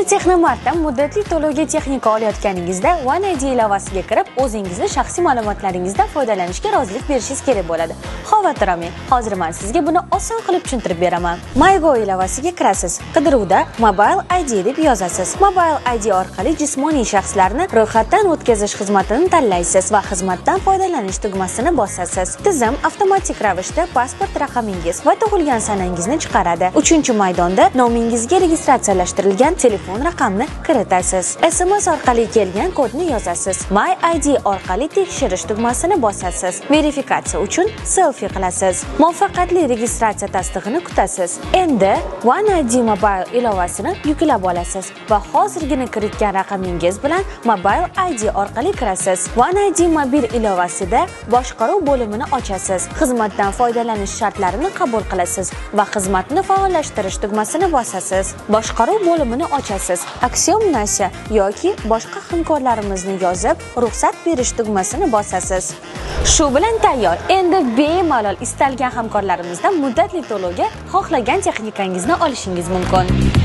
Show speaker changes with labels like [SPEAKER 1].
[SPEAKER 1] Endi Texnomartdan muddatli to'lovga texnika olayotganingizda One ID ilovasiga kirib, o'zingizni shaxsiy ma'lumotlaringizdan foydalanishga rozilik berishingiz kerak bo'ladi. Xavotir olmang, hozir men sizga buni oson qilib tushuntirib beraman. MyGo ilovasiga kirasiz. Qidiruvda Mobile ID deb yozasiz. Mobile ID orqali jismoniy shaxslarni ro'yxatdan o'tkazish xizmatini tanlaysiz va xizmatdan foydalanish tugmasini bosasiz. Tizim avtomatik ravishda pasport raqamingiz va tug'ilgan sanangizni chiqaradi. 3-maydonda nomingizga registratsiyalashtirilgan telefon raqamni kiritasiz. SMS orqali kelgan kodni yozasiz. My ID orqali tekshirish tugmasini bosasiz. Verifikatsiya uchun selfie qilasiz. Muvaffaqiyatli registratsiya tasdig'ini kutasiz. Endi One ID Mobile ilovasini yuklab olasiz va hozirgina kiritgan raqamingiz bilan Mobile ID orqali kirasiz. One ID mobil ilovasida boshqaruv bo'limini ochasiz. Xizmatdan foydalanish shartlarini qabul qilasiz va xizmatni faollashtirish tugmasini bosasiz. Boshqaruv bo'limini ochasiz. Aksiomnasiya yoki boshqa hamkorlarimizni yozib, ruxsat berish tugmasini bosasiz. Shu bilan tayyor. Endi bemalol istalgan hamkorlarimizdan muddatli to'lovga xohlagan texnikangizni olishingiz mumkin.